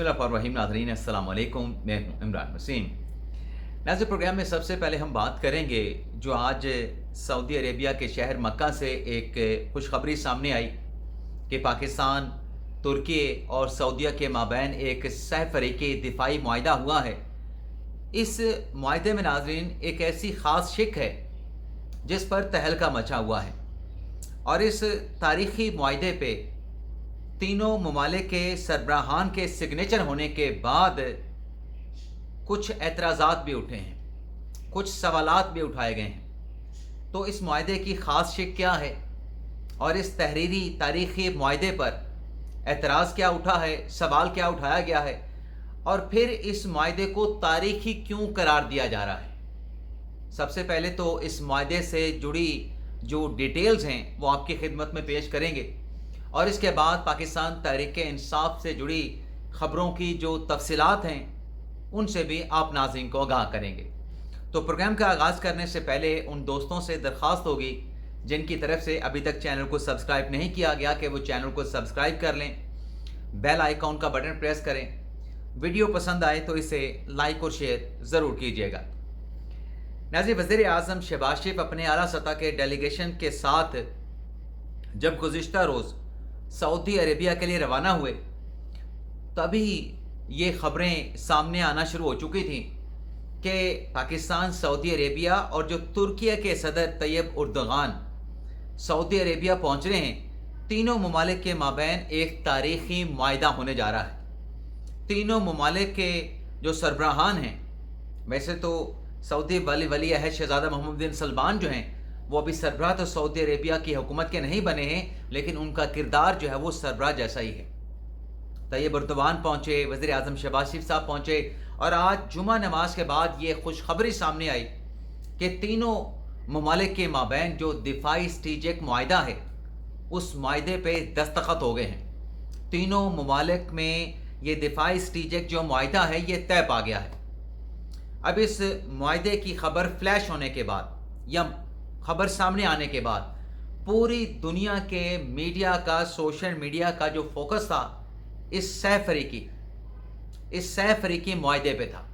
बिस्मिल्लाहिर्रहमानिर्रहीम। नाज़रीन अस्सलाम वालेकुम, मैं हूं इमरान वसीम। नाज़रीन, प्रोग्राम में सबसे पहले हम बात करेंगे जो आज सऊदी अरेबिया के शहर मक्का से एक खुशखबरी सामने आई कि पाकिस्तान, तुर्की और सऊदीया के माबैन एक सहफ़रीक़ी दिफ़ाई मुआहिदा हुआ है। इस मुआहिदे में नाज़रीन एक ऐसी ख़ास शिक है जिस पर तहलका मचा हुआ है और इस तारीख़ी मुआहिदे पे तीनों ममालिक के सरबराहान के सिग्नेचर होने के बाद कुछ एतराज़ात भी उठे हैं, कुछ सवालात भी उठाए गए हैं। तो इस मुआहिदे की ख़ास शिक क्या है और इस तहरीरी तारीख़ी मुआहिदे पर एतराज़ क्या उठा है, सवाल क्या उठाया गया है और फिर इस मुआहिदे को तारीख़ी क्यों करार दिया जा रहा है। सबसे पहले तो इस मुआहिदे से जुड़ी जो डिटेल्स हैं वो आपकी खिदमत में पेश करेंगे और इसके बाद पाकिस्तान तहरीक-ए-इंसाफ से जुड़ी ख़बरों की जो तफसीलात हैं उनसे भी आप नाज़रीन को आगाह करेंगे। तो प्रोग्राम का आगाज़ करने से पहले उन दोस्तों से दरख्वास्त होगी जिनकी तरफ से अभी तक चैनल को सब्सक्राइब नहीं किया गया कि वो चैनल को सब्सक्राइब कर लें, बेल आइकॉन का बटन प्रेस करें। वीडियो पसंद आए तो इसे लाइक और शेयर ज़रूर कीजिएगा। नाज़रीन, वज़ीर आज़म शहबाज शरीफ अपने आला सतह के डेलीगेशन के साथ जब गुज़िश्ता रोज़ सऊदी अरेबिया के लिए रवाना हुए तभी ये ख़बरें सामने आना शुरू हो चुकी थी कि पाकिस्तान, सऊदी अरेबिया और जो तुर्की के सदर तैयब उर्दगान सऊदी अरेबिया पहुँच रहे हैं। तीनों ममालिक के माबैन एक तारीख़ी मुआहिदा होने जा रहा है। तीनों ममालिक के जो सरबराहान हैं, वैसे तो सऊदी वली अहद शहज़ादा मोहम्मद बिन सलमान जो हैं वो अभी सरबराह तो सऊदी अरेबिया की हुकूमत के नहीं बने हैं, लेकिन उनका किरदार जो है वो सरबराह जैसा ही है। तैयब उर्दगान पहुँचे, वज़ीर आज़म शहबाज शरीफ साहब पहुँचे और आज जुमा नमाज के बाद ये खुशखबरी सामने आई कि तीनों ममालिक के माबैन जो दिफाई स्ट्रेटेजिक मुआहिदा है उस मुआहिदे पे दस्तखत हो गए हैं। तीनों ममालिक में ये दिफाई स्ट्रेटेजिक जो मुआहिदा है ये तय पा गया है। अब इस मुआहिदे की खबर फ्लैश होने के बाद या खबर सामने आने के बाद पूरी दुनिया के मीडिया का, सोशल मीडिया का जो फोकस था इस सहफरीकी मुआहिदे पे था।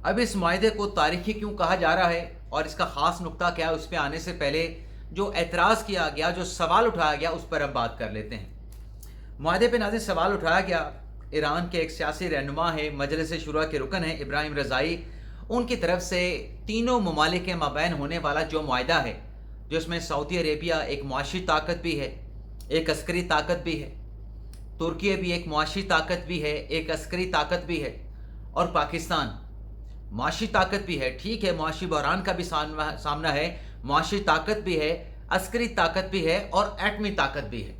अब इस मुआहिदे को तारीख़ी क्यों कहा जा रहा है और इसका ख़ास नुक्ता क्या है, उस पर आने से पहले जो एतराज़ किया गया, जो सवाल उठाया गया, उस पर हम बात कर लेते हैं। मुआहिदे पे नाज़रीन सवाल उठाया गया। ईरान के एक सियासी रहनुमा है, मजलिस शुरा के रुकन है इब्राहिम रज़ाई, उनकी तरफ से तीनों ममालिक के माबैन होने वाला जो मुआहिदा है, जिसमें सऊदी अरेबिया एक मुआशी ताकत भी है, एक अस्करी ताकत भी है, तुर्की भी एक मुआशी ताकत भी है, एक अस्करी ताकत भी है और पाकिस्तान मुआशी ताकत भी है। ठीक है, मुआशी बहरान का भी सामना है, मुआशी ताकत भी है, अस्करी ताकत भी है और एटमी ताकत भी है।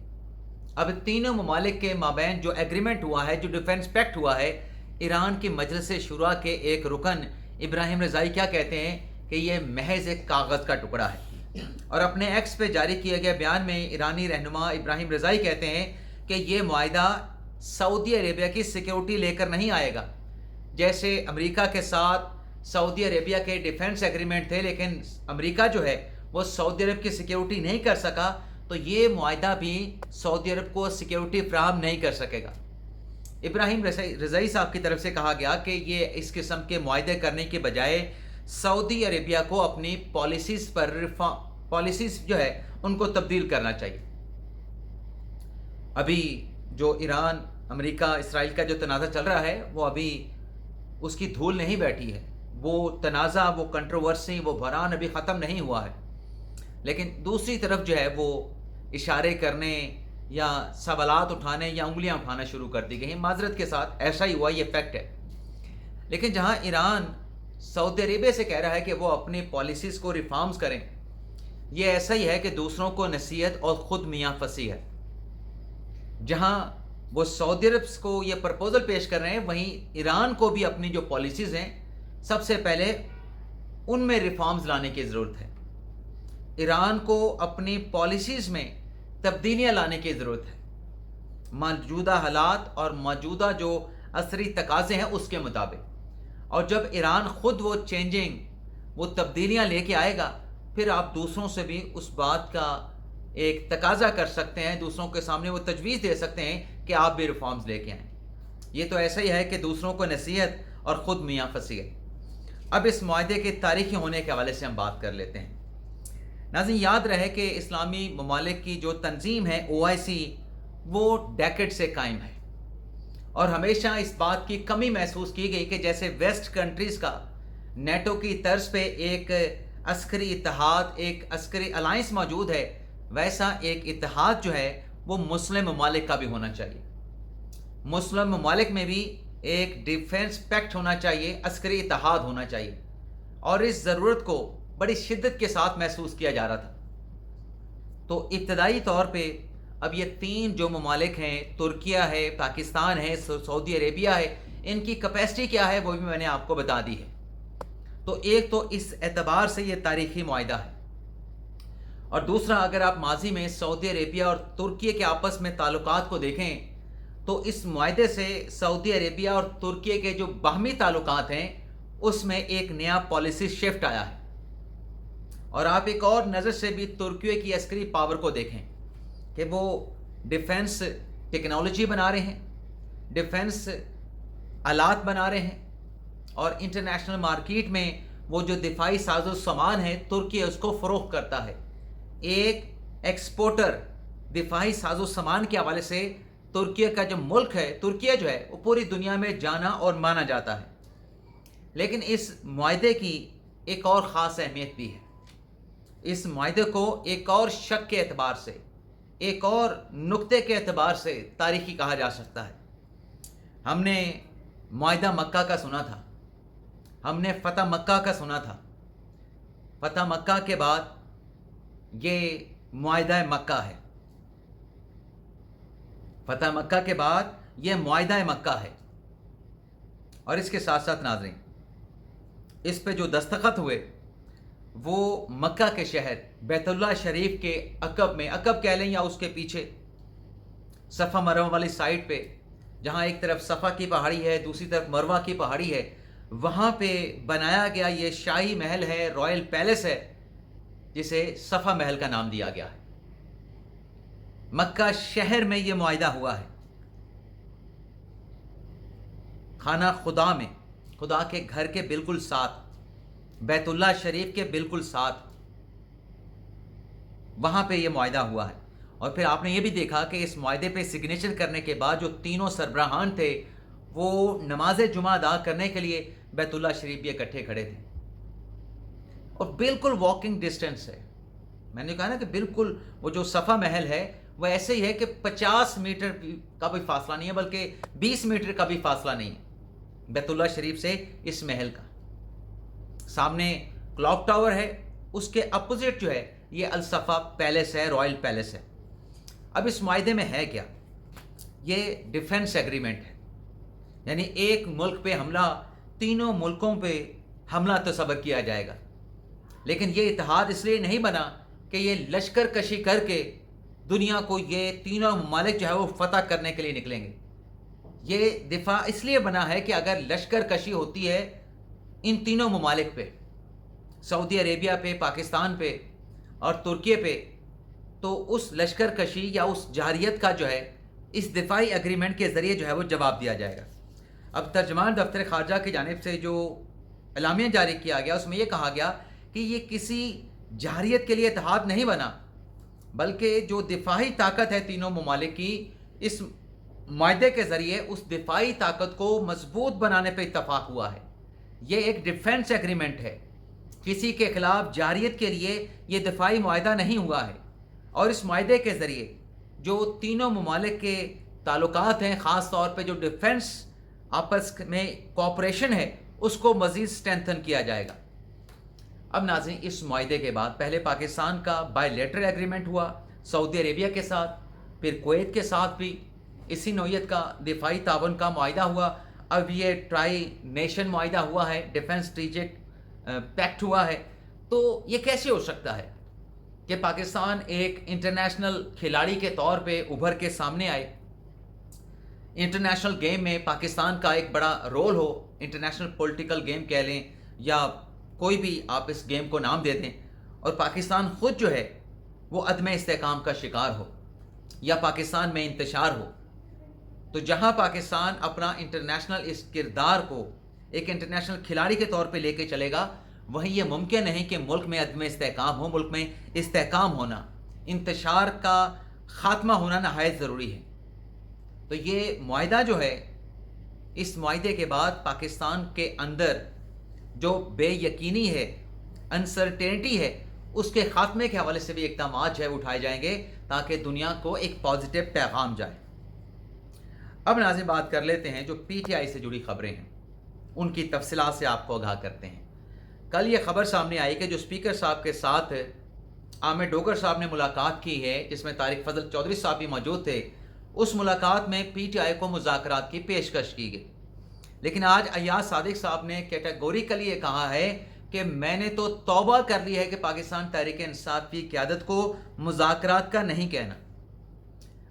अब तीनों ममालिक के माबैन जो एग्रीमेंट हुआ है, जो डिफेंस पैक्ट हुआ है, ईरान की मजलिस शुरा के एक रुकन इब्राहिम रज़ाई क्या कहते हैं कि ये महज एक कागज़ का टुकड़ा है और अपने एक्स पे जारी किए गए बयान में ईरानी रहनुमा इब्राहिम रज़ाई कहते हैं कि ये मुआहिदा सऊदी अरेबिया की सिक्योरिटी लेकर नहीं आएगा। जैसे अमेरिका के साथ सऊदी अरेबिया के डिफेंस एग्रीमेंट थे, लेकिन अमेरिका जो है वो सऊदी अरब की सिक्योरिटी नहीं कर सका, तो ये मुआहिदा भी सऊदी अरब को सिक्योरिटी फ्राहम नहीं कर सकेगा। इब्राहिम रज़ाई साहब की तरफ से कहा गया कि ये इस किस्म के मुआहिदे करने के बजाय सऊदी अरेबिया को अपनी पॉलिसीज़ जो है उनको तब्दील करना चाहिए। अभी जो ईरान, अमेरिका, इसराइल का जो तनाज़ा चल रहा है वो अभी उसकी धूल नहीं बैठी है। वो तनाज़ा, वो कंट्रोवर्सी, वो बहरान अभी ख़त्म नहीं हुआ है, लेकिन दूसरी तरफ जो है वो इशारे करने या सवालात उठाने या उंगलियां उठाना शुरू कर दी गई हैं। माजरत के साथ ऐसा ही हुआ, ये फैक्ट है। लेकिन जहां ईरान सऊदी अरेबिया से कह रहा है कि वो अपनी पॉलिसीज़ को रिफॉर्म्स करें, ये ऐसा ही है कि दूसरों को नसीहत और ख़ुद मियाँ फंसी है। जहां वो सऊदी अरब को ये प्रपोज़ल पेश कर रहे हैं, वहीं ईरान को भी अपनी जो पॉलिसीज़ हैं सबसे पहले उनमें रिफॉर्म्स लाने की ज़रूरत है। ईरान को अपनी पॉलिसीज़ में तब्दीलियाँ लाने की ज़रूरत है मौजूदा हालात और मौजूदा जो असरी तकाज़े हैं उसके मुताबिक। और जब ईरान ख़ुद वो तब्दीलियाँ लेके आएगा, फिर आप दूसरों से भी उस बात का एक तकाजा कर सकते हैं, दूसरों के सामने वो तजवीज़ दे सकते हैं कि आप भी रिफॉर्म्स लेके आएँ। یہ تو ایسا ہی ہے کہ دوسروں کو نصیحت اور خود میاں فصیح۔ اب اس معاہدے کے تاریخی ہونے کے حوالے سے ہم بات کر لیتے ہیں۔ ناظرین، یاد رہے کہ اسلامی ممالک کی جو تنظیم ہے OIC، وہ ڈیکڈ سے قائم ہے، اور ہمیشہ اس بات کی کمی محسوس کی گئی کہ جیسے ویسٹ کنٹریز کا نیٹو کی طرز پہ ایک عسکری اتحاد، ایک عسکری الائنس موجود ہے، ویسا ایک اتحاد جو ہے وہ مسلم ممالک کا بھی ہونا چاہیے۔ مسلم ممالک میں بھی ایک ڈیفنس پیکٹ ہونا چاہیے، عسکری اتحاد ہونا چاہیے، اور اس ضرورت کو بڑی شدت کے ساتھ محسوس کیا جا رہا تھا۔ تو ابتدائی طور پہ اب یہ 3 جو ممالک ہیں، ترکیہ ہے، پاکستان ہے، سعودی عربیہ ہے، ان کی کیپیسٹی کیا ہے وہ بھی میں نے آپ کو بتا دی ہے۔ تو ایک تو اس اعتبار سے یہ تاریخی معاہدہ ہے، اور دوسرا اگر آپ ماضی میں سعودی عربیہ اور ترکیہ کے آپس میں تعلقات کو دیکھیں تو اس معاہدے سے سعودی عربیہ اور ترکیہ کے جو باہمی تعلقات ہیں اس میں ایک نیا پالیسی شفٹ آیا ہے۔ اور آپ ایک اور نظر سے بھی ترکیہ کی عسکری پاور کو دیکھیں کہ وہ ڈیفنس ٹیکنالوجی بنا رہے ہیں، ڈیفنس آلات بنا رہے ہیں، اور انٹرنیشنل مارکیٹ میں وہ جو دفاعی ساز و سامان ہے ترکیہ اس کو فروخت کرتا ہے۔ ایک ایکسپورٹر دفاعی ساز و سامان کے حوالے سے ترکیہ کا جو ملک ہے، ترکیہ جو ہے وہ پوری دنیا میں جانا اور مانا جاتا ہے۔ لیکن اس معاہدے کی ایک اور خاص اہمیت بھی ہے۔ اس معاہدے کو ایک اور شق کے اعتبار سے، ایک اور نقطے کے اعتبار سے تاریخی کہا جا سکتا ہے۔ ہم نے معاہدہ مکہ کا سنا تھا، ہم نے فتح مکہ کا سنا تھا۔ فتح مکہ کے بعد یہ معاہدہ مکہ ہے، فتح مکہ کے بعد یہ معاہدہ مکہ ہے۔ اور اس کے ساتھ ساتھ ناظرین، اس پہ جو دستخط ہوئے وہ مکہ کے شہر بیت اللہ شریف کے عقب میں، عقب کہہ لیں یا اس کے پیچھے صفا مروہ والی سائٹ پہ، جہاں ایک طرف صفا کی پہاڑی ہے، دوسری طرف مروہ کی پہاڑی ہے، وہاں پہ بنایا گیا یہ شاہی محل ہے، رائل پیلس ہے، جسے صفا محل کا نام دیا گیا ہے۔ مکہ شہر میں یہ معاہدہ ہوا ہے، خانہ خدا میں، خدا کے گھر کے بالکل ساتھ، بیت اللہ شریف کے بالکل ساتھ، وہاں پہ یہ معاہدہ ہوا ہے۔ اور پھر آپ نے یہ بھی دیکھا کہ اس معاہدے پہ سگنیچر کرنے کے بعد جو تینوں سربراہان تھے وہ نماز جمعہ ادا کرنے کے لیے بیت اللہ شریف بھی اکٹھے کھڑے تھے، اور بالکل واکنگ ڈسٹینس ہے۔ میں نے کہا نا کہ بالکل وہ جو صفا محل ہے وہ ایسے ہی ہے کہ 50 میٹر کا بھی فاصلہ نہیں ہے، بلکہ 20 میٹر کا بھی فاصلہ نہیں ہے بیت اللہ شریف سے اس محل کا۔ سامنے کلاک ٹاور ہے، اس کے اپوزٹ جو ہے یہ الصفا پیلس ہے، رائل پیلس ہے۔ اب اس معاہدے میں ہے کیا؟ یہ ڈیفنس ایگریمنٹ ہے، یعنی ایک ملک پہ حملہ، تینوں ملکوں پہ حملہ تصور کیا جائے گا۔ لیکن یہ اتحاد اس لیے نہیں بنا کہ یہ لشکر کشی کر کے دنیا کو یہ تینوں ممالک جو ہے وہ فتح کرنے کے لیے نکلیں گے۔ یہ دفاع اس لیے بنا ہے کہ اگر لشکر کشی ہوتی ہے ان تینوں ممالک پہ، سعودی عربیہ پہ، پاکستان پہ اور ترکیہ پہ، تو اس لشکر کشی یا اس جارحیت کا جو ہے اس دفاعی ایگریمنٹ کے ذریعے جو ہے وہ جواب دیا جائے گا۔ اب ترجمان دفتر خارجہ کی جانب سے جو اعلامیہ جاری کیا گیا اس میں یہ کہا گیا کہ یہ کسی جارحیت کے لیے اتحاد نہیں بنا، بلکہ جو دفاعی طاقت ہے تینوں ممالک کی، اس معاہدے کے ذریعے اس دفاعی طاقت کو مضبوط بنانے پہ اتفاق ہوا ہے۔ یہ ایک ڈیفنس ایگریمنٹ ہے، کسی کے خلاف جارحیت کے لیے یہ دفاعی معاہدہ نہیں ہوا ہے۔ اور اس معاہدے کے ذریعے جو تینوں ممالک کے تعلقات ہیں، خاص طور پہ جو ڈیفنس آپس میں کوآپریشن ہے، اس کو مزید اسٹرینتھن کیا جائے گا۔ اب ناظرین، اس معاہدے کے بعد پہلے پاکستان کا بائی لیٹرل ایگریمنٹ ہوا سعودی عربیہ کے ساتھ، پھر کویت کے ساتھ بھی اسی نوعیت کا دفاعی تعاون کا معاہدہ ہوا۔ اب یہ ٹرائی نیشن معاہدہ ہوا ہے، ڈیفنس اسٹریٹجک پیکٹ ہوا ہے۔ تو یہ کیسے ہو سکتا ہے کہ پاکستان ایک انٹرنیشنل کھلاڑی کے طور پہ ابھر کے سامنے آئے، انٹرنیشنل گیم میں پاکستان کا ایک بڑا رول ہو، انٹرنیشنل پولیٹیکل گیم کہہ لیں یا کوئی بھی آپ اس گیم کو نام دے دیں، اور پاکستان خود جو ہے وہ عدم استحکام کا شکار ہو یا پاکستان میں انتشار ہو؟ तो जहां पाकिस्तान अपना इंटरनेशनल इस किरदार को एक इंटरनेशनल खिलाड़ी के तौर पे लेके चलेगा, वहीं ये मुमकिन नहीं कि मुल्क में अदम इस्तेहकाम हो। मुल्क में इस्तेहकाम होना, इंतशार का ख़ात्मा होना नहायत ज़रूरी है। तो ये मुआहिदा जो है, इस मुआहिदे के बाद पाकिस्तान के अंदर जो बेयकीनी है, अनसर्टेनिटी है, उसके ख़ात्मे के हवाले से भी इक़दाम जो है उठाए जाएंगे ताकि दुनिया को एक पॉजिटिव पैगाम जाए। अब नाज़रीन बात कर लेते हैं जो PTI से जुड़ी ख़बरें हैं, उनकी तफसीलात से आपको आगाह करते हैं। कल ये ख़बर सामने आई कि जो स्पीकर साहब के साथ आमिर डोगर साहब ने मुलाकात की है, जिसमें तारिक फजल चौधरी साहब भी मौजूद थे, उस मुलाकात में PTI को मुज़ाकरात की पेशकश की गई। लेकिन आज अय्याज सादिक साहब ने कैटेगोरिकली ये कहा है कि मैंने तो तौबा कर ली है कि पाकिस्तान तहरीक इंसाफ की क़यादत को मुज़ाकरात का नहीं कहना।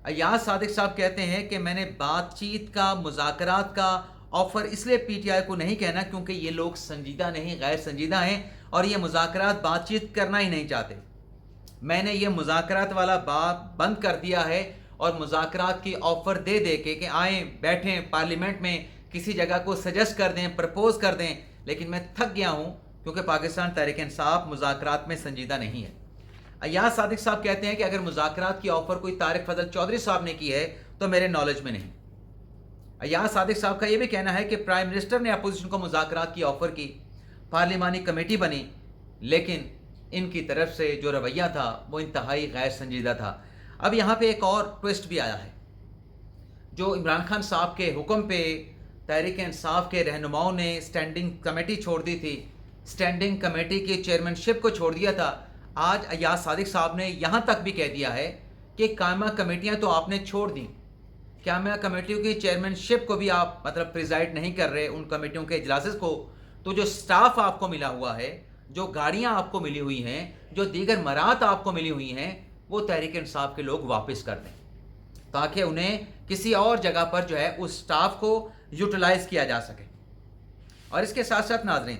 अय्याज सादिक साहब कहते हैं कि मैंने बातचीत का, मुज़ाकरात का ऑफ़र इसलिए PTI को नहीं कहना क्योंकि ये लोग संजीदा नहीं, गैर संजीदा हैं और ये मुज़ाकरात बातचीत करना ही नहीं चाहते। मैंने ये मुज़ाकरात वाला बात बंद कर दिया है और मुज़ाकरात की ऑफ़र दे दे के आएँ, बैठें, पार्लियामेंट में किसी जगह को सजेस्ट कर दें, प्रपोज़ कर दें, लेकिन मैं थक गया हूँ क्योंकि पाकिस्तान तहरीक इंसाफ मुज़ाकरात में संजीदा नहीं है। अय्याज सादिक साहब कहते हैं कि अगर मुज़ाकरात की ऑफ़र कोई तारिक फजल चौधरी साहब ने की है तो मेरे नॉलेज में नहीं। अय्याज सादिक साहब का यह भी कहना है कि प्राइम मिनिस्टर ने अपोजिशन को मुज़ाकरात की ऑफ़र की, पार्लिमानी कमेटी बनी, लेकिन इनकी तरफ से जो रवैया था वो इंतहाई गैर संजीदा था। अब यहाँ पे एक और ट्विस्ट भी आया है। जो इमरान खान साहब के हुक्म पे तहरीक इंसाफ के रहनुमाओं ने स्टैंडिंग कमेटी छोड़ दी थी, स्टैंडिंग कमेटी की चेयरमैनशिप को छोड़ दिया था। आज अय्याज सादिक साहब ने यहाँ तक भी कह दिया है कि कायमा कमेटियाँ तो आपने छोड़ दी, कायमा कमेटियों की चेयरमैनशिप को भी आप मतलब प्रिजाइड नहीं कर रहे, उन कमेटियों के इजलास को। तो जो स्टाफ आपको मिला हुआ है, जो गाड़ियाँ आपको मिली हुई हैं, जो दीगर मरात आपको मिली हुई हैं, वो तहरीक इंसाफ के लोग वापस कर दें ताकि उन्हें किसी और जगह पर जो है उस स्टाफ को यूटिलाइज़ किया जा सके। और इसके साथ साथ नाज़रीन,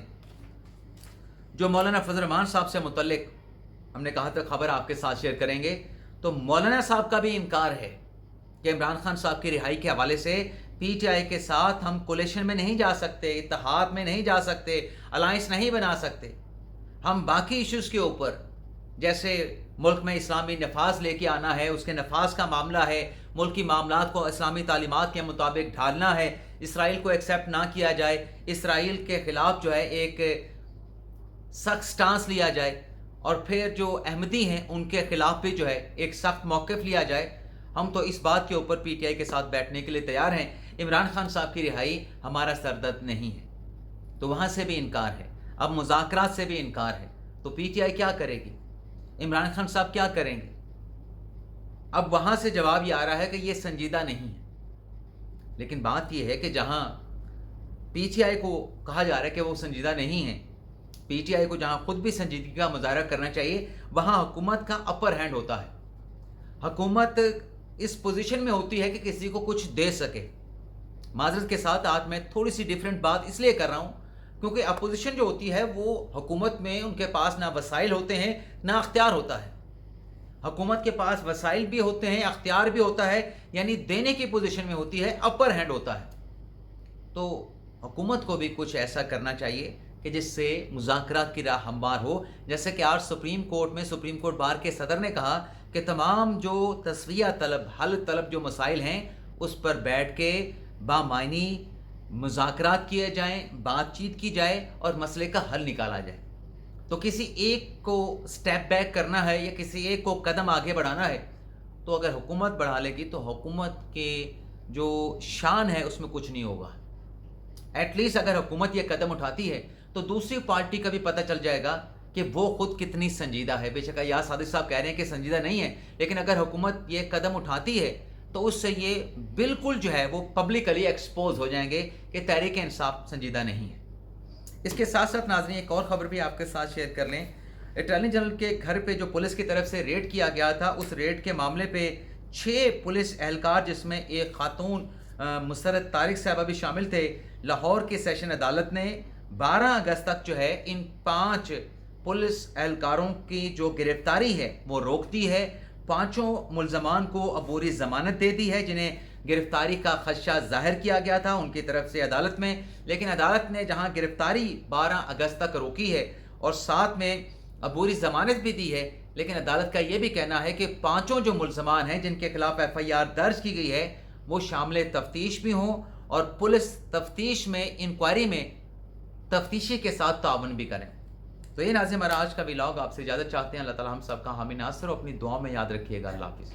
जो मौलाना फजल रहमान साहब से मुतल्लिक हमने कहा था खबर आपके साथ शेयर करेंगे, तो मौलाना साहब का भी इनकार है कि इमरान खान साहब की रिहाई के हवाले से PTI के साथ हम कोलिशन में नहीं जा सकते, इत्तेहाद में नहीं जा सकते, अलायंस नहीं बना सकते। हम बाकी इश्यूज़ के ऊपर, जैसे मुल्क में इस्लामी नफाज लेके आना है, उसके नफाज का मामला है, मुल्क की मामलात को इस्लामी तालीमात के मुताबिक ढालना है, इसराइल को एक्सेप्ट ना किया जाए, इसराइल के ख़िलाफ़ जो है एक सख्त स्टांस लिया जाए, और फिर जो अहमदी हैं उनके ख़िलाफ़ भी जो है एक सख्त मौक़िफ़ लिया जाए। हम तो इस बात के ऊपर PTI के साथ बैठने के लिए तैयार हैं। इमरान खान साहब की रिहाई हमारा सरदर्द नहीं है, तो वहाँ से भी इनकार है। अब मुज़ाकरात से भी इनकार है, तो PTI क्या करेगी? इमरान खान साहब क्या करेंगे? अब वहाँ से जवाब ये आ रहा है कि ये संजीदा नहीं है। लेकिन बात ये है कि जहाँ PTI को कहा जा रहा है कि वो संजीदा नहीं है, PTI को जहाँ खुद भी संजीदगी का मुजाहरा करना चाहिए, वहाँ हुकूमत का अपर हैंड होता है। हुकूमत इस पोजीशन में होती है कि किसी को कुछ दे सके। माजरत के साथ आज मैं थोड़ी सी डिफरेंट बात इसलिए कर रहा हूँ क्योंकि अपोजिशन जो होती है वो हुकूमत में उनके पास ना वसाइल होते हैं ना अख्तियार होता है। हुकूमत के पास वसाइल भी होते हैं, अख्तियार भी होता है, यानी देने की पोजीशन में होती है, अपर हैंड होता है। तो हुकूमत को भी कुछ ऐसा करना चाहिए कि जिससे मुज़ाकरात की राह हमवार हो। जैसे कि आज सुप्रीम कोर्ट में सुप्रीम कोर्ट बार के सदर ने कहा कि तमाम जो तस्वीया तलब, हल तलब जो मसाइल हैं उस पर बैठ के बामायनी मुज़ाकरात किए जाएँ, बातचीत की जाए और मसले का हल निकाला जाए। तो किसी एक को स्टेप बैक करना है या किसी एक को कदम आगे बढ़ाना है, तो अगर हुकूमत बढ़ा लेगी तो हुकूमत के जो शान है उसमें कुछ नहीं होगा। एटलीस्ट अगर हुकूमत ये कदम उठाती है तो दूसरी पार्टी का भी पता चल जाएगा कि वो खुद कितनी संजीदा है। बेशक अय्याज सादिक साहब कह रहे हैं कि संजीदा नहीं है, लेकिन अगर हुकूमत ये कदम उठाती है तो उससे ये बिल्कुल जो है वो पब्लिकली एक्सपोज हो जाएंगे कि तहरीक इंसाफ संजीदा नहीं है। इसके साथ साथ नाज़रीन एक और ख़बर भी आपके साथ शेयर कर लें। अटॉर्नी जनरल के घर पे जो पुलिस की तरफ से रेड किया गया था, उस रेड के मामले पे 6 पुलिस एहलकार जिसमें एक खातून मुसरत तारिक साहबा भी शामिल थे, लाहौर की सेशन अदालत ने 12 अगस्त तक जो है इन 5 पुलिस एहलकारों की जो गिरफ्तारी है वो रोक दी है। 5 मुलजमान को अबूरी ज़मानत दे दी है, जिन्हें گرفتاری کا خدشہ ظاہر کیا گیا تھا ان کی طرف سے عدالت میں، لیکن عدالت نے جہاں گرفتاری 12 اگست تک روکی ہے اور ساتھ میں عبوری ضمانت بھی دی ہے، لیکن عدالت کا یہ بھی کہنا ہے کہ 5 جو ملزمان ہیں جن کے خلاف ایف آئی آر درج کی گئی ہے وہ شامل تفتیش بھی ہوں اور پولیس تفتیش میں، انکوائری میں تفتیشی کے ساتھ تعاون بھی کریں۔ تو یہ ناظرین ہمارا آج کا ولاگ، آپ سے اجازت چاہتے ہیں۔ اللہ تعالی ہم سب کا حامی ناصر ہو، اپنی دعاؤں میں یاد رکھیے گا۔ اللہ حافظ۔